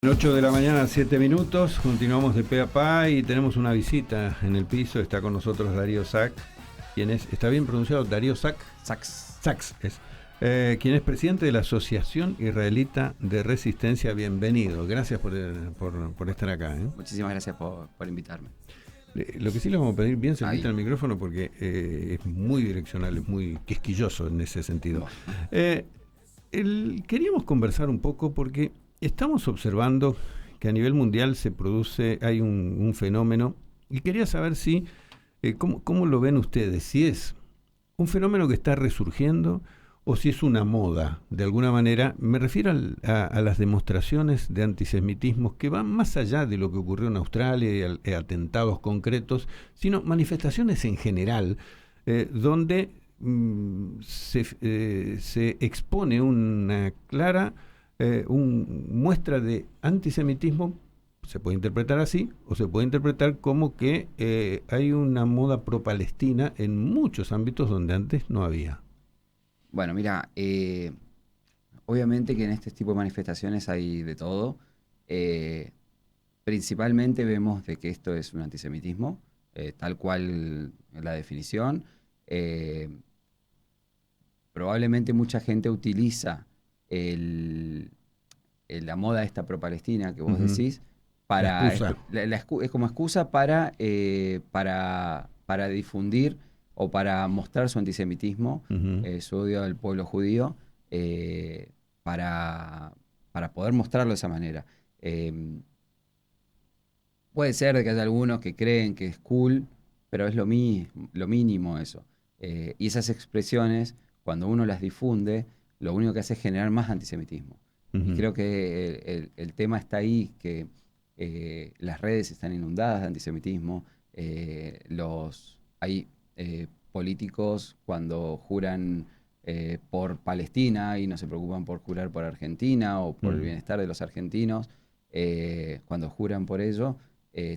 8 de la mañana, 7 minutos, continuamos de pe a pa y tenemos una visita en el piso. Está con nosotros Darío Sac, quien es, ¿está bien pronunciado? Darío Sac. Sachs es, quien es presidente de la Asociación Israelita de Resistencia. Bienvenido, gracias por estar acá. Muchísimas gracias por invitarme. Lo que sí le vamos a pedir bien cerquita al micrófono porque es muy direccional, es muy quisquilloso en ese sentido. Queríamos conversar un poco porque estamos observando que a nivel mundial se produce, hay un fenómeno, y quería saber si, ¿cómo lo ven ustedes? Si es un fenómeno que está resurgiendo o si es una moda, de alguna manera. Me refiero a las demostraciones de antisemitismo que van más allá de lo que ocurrió en Australia, y atentados concretos, sino manifestaciones en general, donde se expone una clara muestra de antisemitismo. Se puede interpretar así o se puede interpretar como que hay una moda pro-palestina en muchos ámbitos donde antes no había. Bueno, mira, obviamente que en este tipo de manifestaciones hay de todo. Principalmente vemos de que esto es un antisemitismo, tal cual la definición. Probablemente mucha gente utiliza la moda esta pro-palestina que vos decís La para excusa. es como excusa para difundir o para mostrar su antisemitismo, su odio al pueblo judío, para, para poder mostrarlo de esa manera. Puede ser de que haya algunos que creen que es cool, pero es lo mínimo eso. Y esas expresiones, cuando uno las difunde, lo único que hace es generar más antisemitismo. Y creo que el tema está ahí, que las redes están inundadas de antisemitismo. Hay políticos cuando juran por Palestina y no se preocupan por jurar por Argentina o por el bienestar de los argentinos, cuando juran por ello,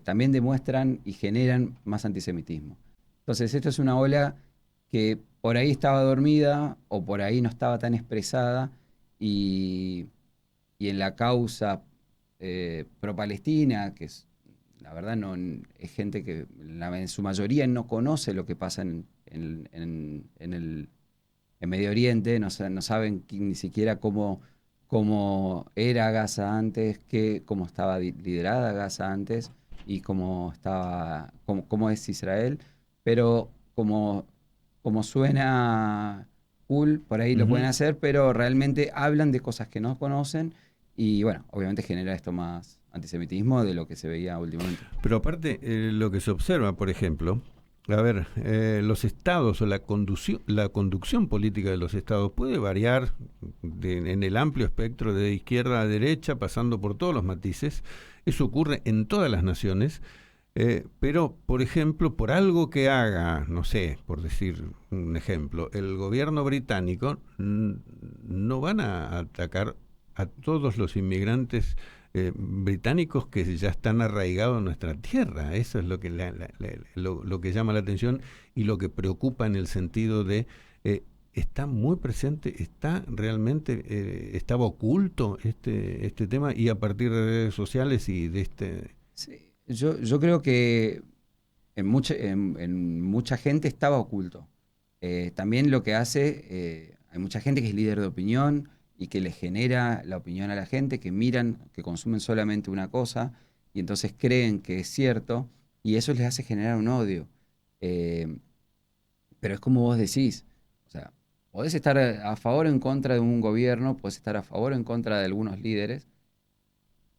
también demuestran y generan más antisemitismo. Entonces, esto es una ola que por ahí estaba dormida o por ahí no estaba tan expresada, y, y en la causa pro-palestina, que es, la verdad no, es gente que en su mayoría no conoce lo que pasa en Medio Oriente, no saben ni siquiera cómo era Gaza antes, cómo estaba liderada Gaza antes y cómo es Israel, pero como suena cool, por ahí lo pueden hacer, pero realmente hablan de cosas que no conocen y bueno, obviamente genera esto más antisemitismo de lo que se veía últimamente. Pero aparte, lo que se observa, por ejemplo, a ver, los estados o la conducción política de los estados puede variar en el amplio espectro de izquierda a derecha, pasando por todos los matices. Eso ocurre en todas las naciones. Pero, por ejemplo, por algo que haga, no sé, por decir un ejemplo, el gobierno británico, no van a atacar a todos los inmigrantes británicos que ya están arraigados en nuestra tierra. Eso es lo que lo que llama la atención y lo que preocupa, en el sentido de está muy presente, está realmente estaba oculto este tema, y a partir de redes sociales y de Sí, yo creo que en mucha gente estaba oculto. También lo que hace, hay mucha gente que es líder de opinión y que le genera la opinión a la gente, que miran, que consumen solamente una cosa y entonces creen que es cierto y eso les hace generar un odio. Eh, pero es como vos decís, o sea, podés estar a favor o en contra de un gobierno, podés estar a favor o en contra de algunos líderes,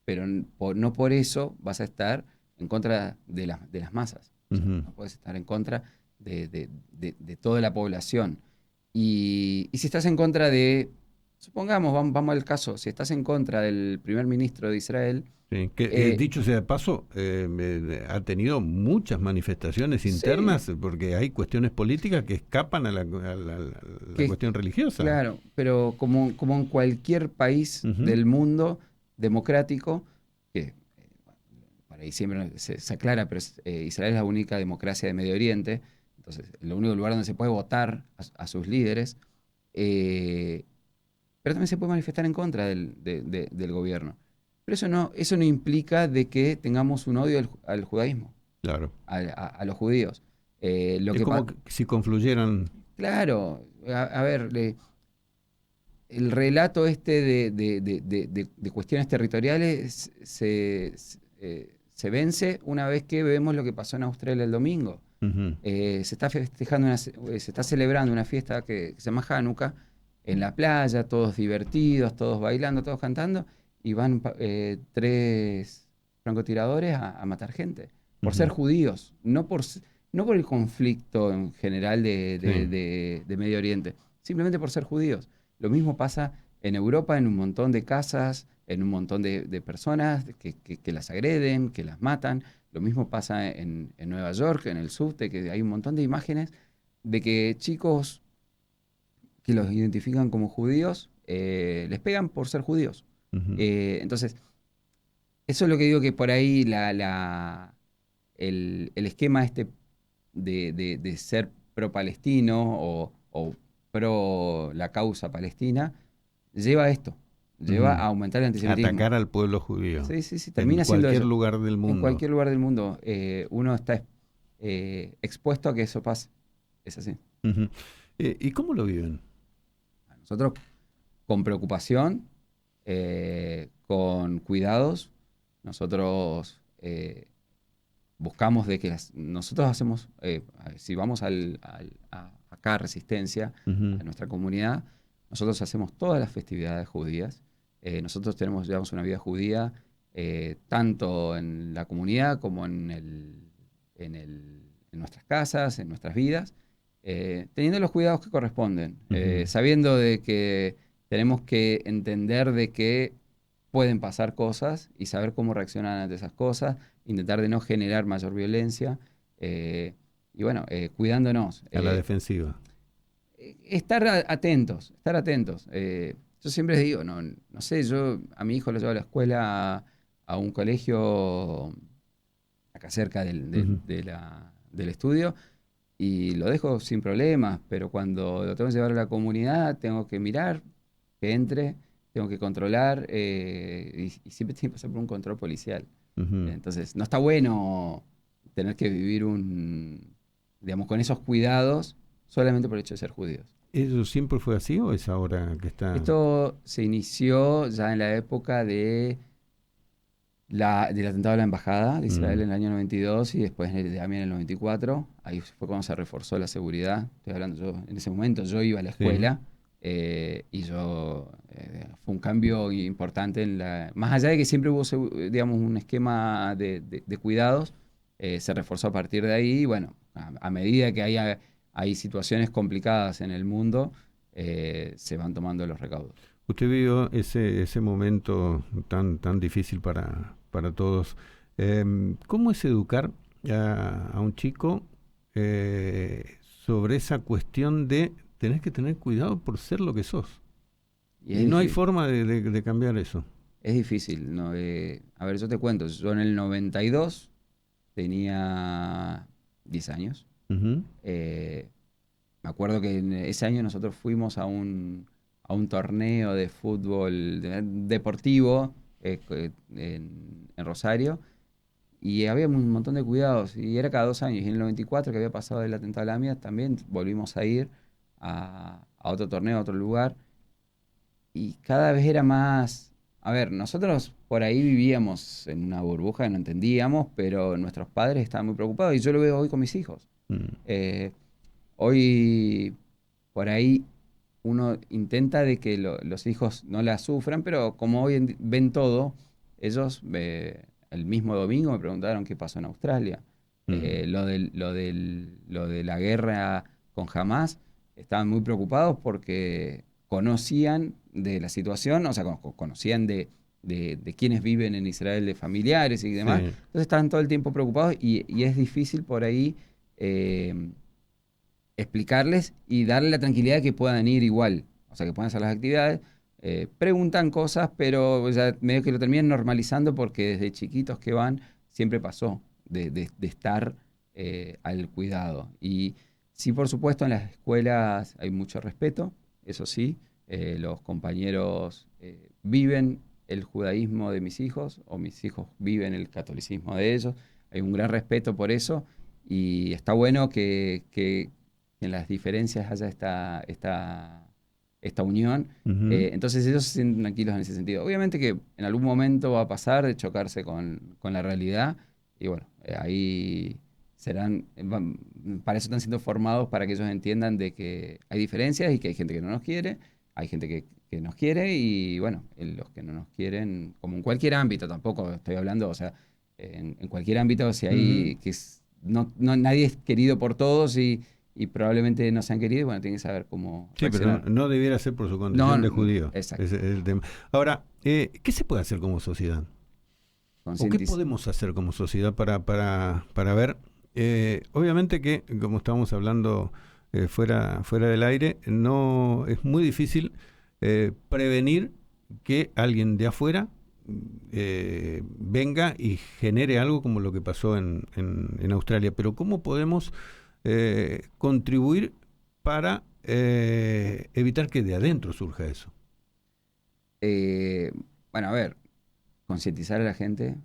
pero no por eso vas a estar en contra de las masas. O sea, no puedes estar en contra de toda la población. Y si estás en contra supongamos, vamos al caso, si estás en contra del primer ministro de Israel, Sí, que dicho sea de paso, ha tenido muchas manifestaciones sí, internas porque hay cuestiones políticas que escapan a la que, cuestión religiosa. claro, pero como en cualquier país Ujú. del mundo democrático, que por ahí siempre se aclara, pero Israel es la única democracia de Medio Oriente, entonces el único lugar donde se puede votar a sus líderes, eh, pero también se puede manifestar en contra del gobierno. Pero eso no implica de que tengamos un odio al judaísmo, Claro. a los judíos. Es como que si confluyeran. Claro, a ver, el relato este de cuestiones territoriales se vence una vez que vemos lo que pasó en Australia el domingo. Ujú, Se está festejando, se está celebrando una fiesta que se llama Hanukkah en la playa, todos divertidos, todos bailando, todos cantando, y van 3 francotiradores a matar gente por ser ujú. judíos, no por el conflicto en general Sí. de Medio Oriente, simplemente por ser judíos. Lo mismo pasa en Europa, en un montón de casas, en un montón de personas que las agreden, que las matan. Lo mismo pasa en Nueva York, en el subte, que hay un montón de imágenes de que chicos que los identifican como judíos les pegan por ser judíos. Ujú, Entonces, eso es lo que digo que por ahí el esquema este de ser pro-palestino o pro la causa palestina lleva a esto, lleva ujú. a aumentar el antisemitismo. Atacar al pueblo judío Sí, sí, sí, en termina siendo cualquier eso. lugar del En mundo. cualquier lugar del mundo uno está expuesto a que eso pase. Es así. Ujú. ¿Y cómo lo viven? Nosotros con preocupación, con cuidados, nosotros buscamos de que nosotros hacemos, si vamos acá a Resistencia, Ujú, a nuestra comunidad, nosotros hacemos todas las festividades judías. Nosotros llevamos una vida judía tanto en la comunidad como en nuestras casas, en nuestras vidas, teniendo los cuidados que corresponden, ujú. sabiendo de que tenemos que entender de que pueden pasar cosas y saber cómo reaccionar ante esas cosas, intentar de no generar mayor violencia y bueno, cuidándonos. A la defensiva. Estar atentos, estar atentos. Yo siempre digo, no sé, yo a mi hijo lo llevo a la escuela a un colegio acá cerca Ujú. del estudio y lo dejo sin problemas, pero cuando lo tengo que llevar a la comunidad tengo que mirar que entre, tengo que controlar y siempre tiene que pasar por un control policial. Ujú. Entonces, no está bueno tener que vivir digamos, con esos cuidados solamente por el hecho de ser judíos. ¿Eso siempre fue así o es ahora que está? Esto se inició ya en la época del atentado a la embajada de Israel Mm, en el año 92 y después también en el 94. Ahí fue cuando se reforzó la seguridad. Estoy hablando yo, en ese momento yo iba a la sí. escuela fue un cambio importante más allá de que siempre hubo, digamos, un esquema de cuidados, se reforzó a partir de ahí y bueno, a medida que hay situaciones complicadas en el mundo, se van tomando los recaudos. Usted vivió ese momento tan difícil para todos. ¿Cómo es educar a un chico sobre esa cuestión de tenés que tener cuidado por ser lo que sos? Y Y no hay forma de cambiar eso. es difícil, ¿no? A ver, yo te cuento, yo en el 92 tenía 10 años. Ujú, Eh, Me acuerdo que en ese año nosotros fuimos a un torneo de fútbol deportivo en Rosario y había un montón de cuidados y era cada 2 años. Y en el 94 que había pasado el atentado a la mía también volvimos a ir a otro torneo, a otro lugar y cada vez era más. A ver, nosotros por ahí vivíamos en una burbuja que no entendíamos, pero nuestros padres estaban muy preocupados y yo lo veo hoy con mis hijos. mm, Eh, Hoy por ahí uno intenta de que los hijos no la sufran, pero como hoy ven todo, ellos el mismo domingo me preguntaron qué pasó en Australia. mm. Lo de la guerra con Hamas, estaban muy preocupados porque conocían de la situación, o sea, conocían de quienes viven en Israel, de familiares y demás. Sí. Entonces estaban todo el tiempo preocupados y es difícil por ahí. Explicarles y darle la tranquilidad de que puedan ir igual, o sea, que puedan hacer las actividades. Preguntan cosas, pero ya medio que lo terminan normalizando porque desde chiquitos que van siempre pasó de estar al cuidado. Y sí, por supuesto, en las escuelas hay mucho respeto, eso sí, los compañeros viven el judaísmo de mis hijos, o mis hijos viven el catolicismo de ellos. Hay un gran respeto por eso y está bueno que en las diferencias haya esta unión. Ujú. Entonces ellos se sienten tranquilos en ese sentido. Obviamente que en algún momento va a pasar de chocarse con la realidad y bueno, ahí para eso están siendo formados, para que ellos entiendan de que hay diferencias y que hay gente que no nos quiere, hay gente que nos quiere y bueno, los que no nos quieren, como en cualquier ámbito, tampoco estoy hablando, o sea, en cualquier ámbito, si Ujú. hay nadie es querido por todos y probablemente no sean queridos, bueno, tienen que saber cómo Sí, pero no, reaccionar. no debiera ser por su No, condición de judío. exacto. Ese es el tema. Ahora, ¿qué se puede hacer como sociedad? ¿O qué Concientiz- podemos hacer como sociedad para ver? Obviamente que, como estábamos hablando fuera del aire, no es muy difícil prevenir que alguien de afuera venga y genere algo como lo que pasó en Australia. Pero ¿cómo podemos contribuir para evitar que de adentro surja eso? eh, bueno, a ver, concientizar a la gente,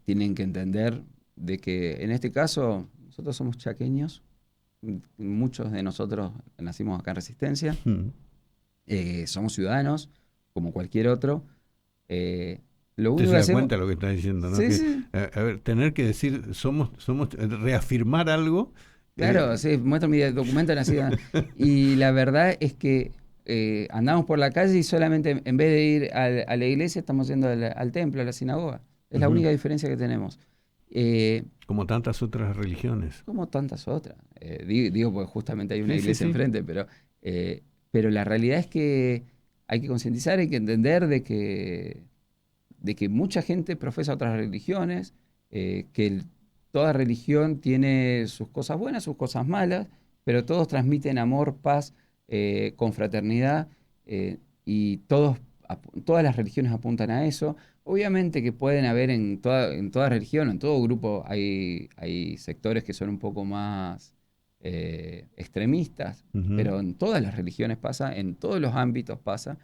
tienen que entender de que en este caso nosotros somos chaqueños, muchos de nosotros nacimos acá en Resistencia, Mm. somos ciudadanos como cualquier otro. Lo Usted único se que da hacemos, cuenta de lo que está diciendo, ¿no? sí, Que, sí, a ver, tener que decir, reafirmar algo. claro, eh, sí, muestro mi documento de nacida. Y la verdad es que andamos por la calle y solamente en vez de ir a la iglesia estamos yendo al templo, a la sinagoga. Es la Ujú. única diferencia que tenemos. Eh, Como tantas otras religiones. Como tantas otras. Digo, porque justamente hay una Sí, sí, iglesia sí. enfrente, pero la realidad es que hay que concientizar, hay que entender de que mucha gente profesa otras religiones, toda religión tiene sus cosas buenas, sus cosas malas, pero todos transmiten amor, paz, confraternidad, y todas las religiones apuntan a eso. Obviamente que pueden haber en toda religión, en todo grupo, hay sectores que son un poco más extremistas, Ujú. pero en todas las religiones pasa, en todos los ámbitos pasa,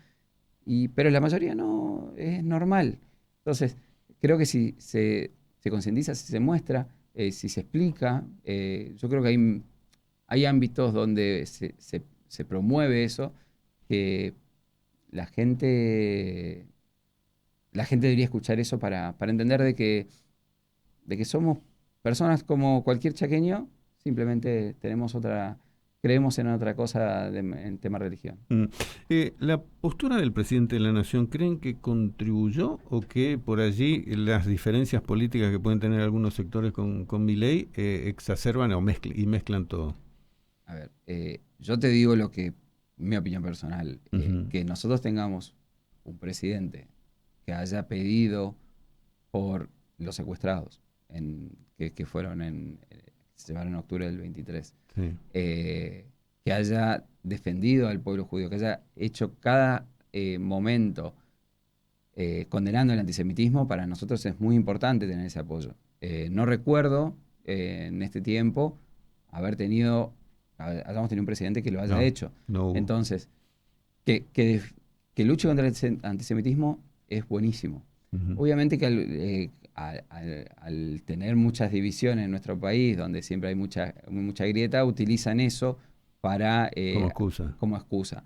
pero la mayoría no es normal. Entonces, creo que si se concientiza, si se muestra, si se explica, yo creo que hay ámbitos donde se promueve eso, que la gente, la gente debería escuchar eso para entender de que somos personas como cualquier chaqueño, simplemente creemos en otra cosa en tema religión. Mm. ¿La postura del presidente de la Nación creen que contribuyó o que por allí las diferencias políticas que pueden tener algunos sectores con Milei exacerban o mezclan todo? A ver, yo te digo mi opinión personal, Ujú. que nosotros tengamos un presidente que haya pedido por los secuestrados, que fueron se llevaron en octubre del 23, Sí. que haya defendido al pueblo judío, que haya hecho cada momento condenando el antisemitismo, para nosotros es muy importante tener ese apoyo. No recuerdo en este tiempo hayamos tenido un presidente que lo haya No, hecho. no hubo. Entonces, que luche contra el antisemitismo es buenísimo. Ujú. Obviamente que al tener muchas divisiones en nuestro país, donde siempre hay mucha grieta, utilizan eso Como excusa. como excusa,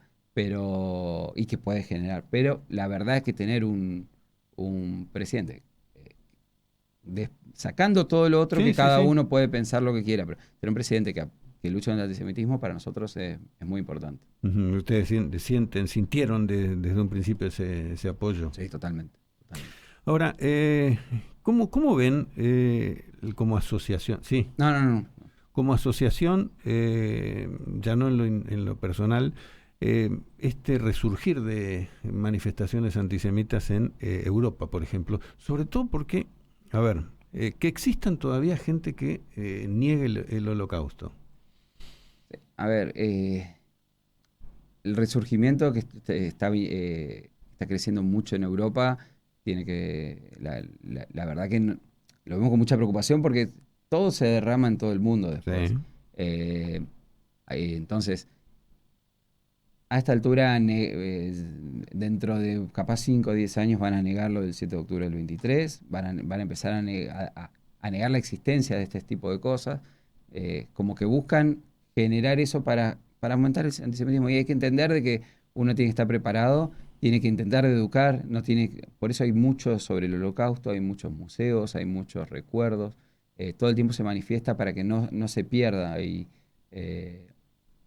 y que puede generar. Pero la verdad es que tener un presidente, eh, sacando todo lo otro, Sí, que sí, cada sí. uno puede pensar lo que quiera, pero tener un presidente que lucha contra el antisemitismo para nosotros es muy importante. Ujú. Ustedes sintieron desde un principio ese apoyo. Sí, totalmente, totalmente. Ahora, ¿cómo ven como asociación? Sí, No, no, no. como asociación, ya no en lo personal, este resurgir de manifestaciones antisemitas en Europa, por ejemplo, sobre todo porque, a ver, que existan todavía gente que niegue el holocausto. A ver, el resurgimiento que está creciendo mucho en Europa, la verdad que lo vemos con mucha preocupación porque todo se derrama en todo el mundo después. Sí. Eh, entonces, a esta altura, dentro de capaz 5 o 10 años, van a negar lo del 7 de octubre del 23, van a empezar a negar la existencia de este tipo de cosas, como que buscan generar eso para aumentar el antisemitismo. Y hay que entender de que uno tiene que estar preparado, tiene que intentar educar, por eso hay mucho sobre el Holocausto, hay muchos museos, hay muchos recuerdos, todo el tiempo se manifiesta para que no se pierda.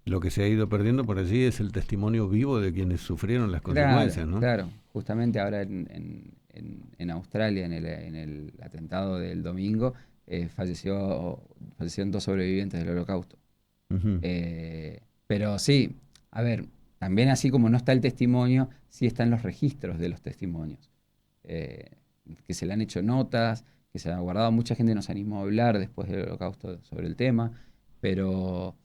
Lo que se ha ido perdiendo por allí es el testimonio vivo de quienes sufrieron las consecuencias, ¿no? Claro, justamente ahora en Australia, en el atentado del domingo, fallecieron 2 sobrevivientes del Holocausto. Ujú. Pero sí, a ver, también así como no está el testimonio, sí están los registros de los testimonios, que se le han hecho notas, que se han guardado. Mucha gente nos animó a hablar después del Holocausto sobre el tema, pero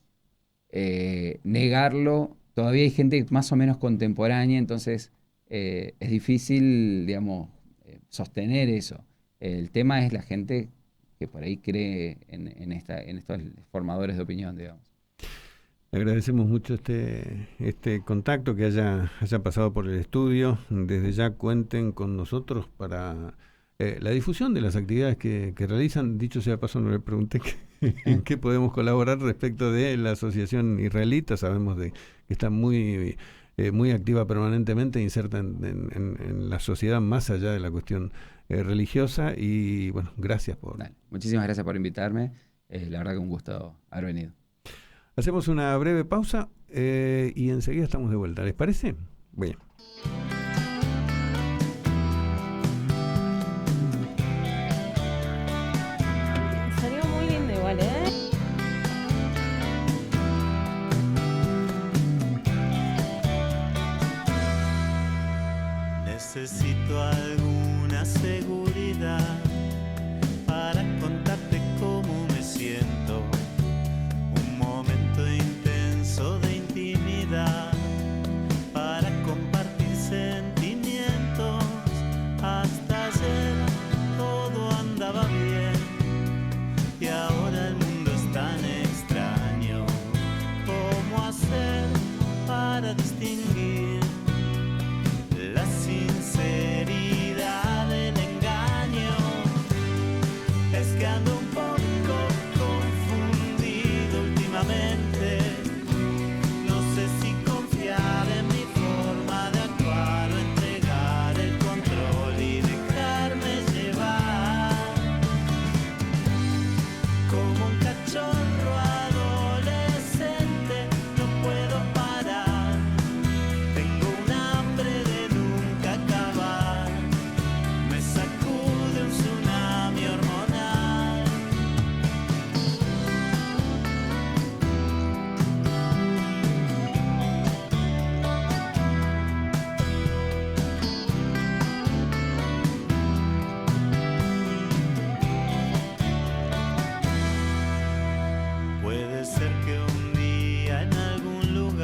negarlo, todavía hay gente más o menos contemporánea, entonces es difícil, digamos, sostener eso. El tema es la gente que por ahí cree en estos formadores de opinión, digamos. Agradecemos mucho este contacto, que haya pasado por el estudio. Desde ya cuenten con nosotros para la difusión de las actividades que realizan. Dicho sea de paso, no le pregunté en qué podemos colaborar respecto de la Asociación Israelita. Sabemos que está muy activa permanentemente, inserta en la sociedad más allá de la cuestión religiosa. Y bueno, gracias por... Dale, muchísimas gracias por invitarme. La verdad que un gusto haber venido. Hacemos una breve pausa y enseguida estamos de vuelta. ¿Les parece? Bien.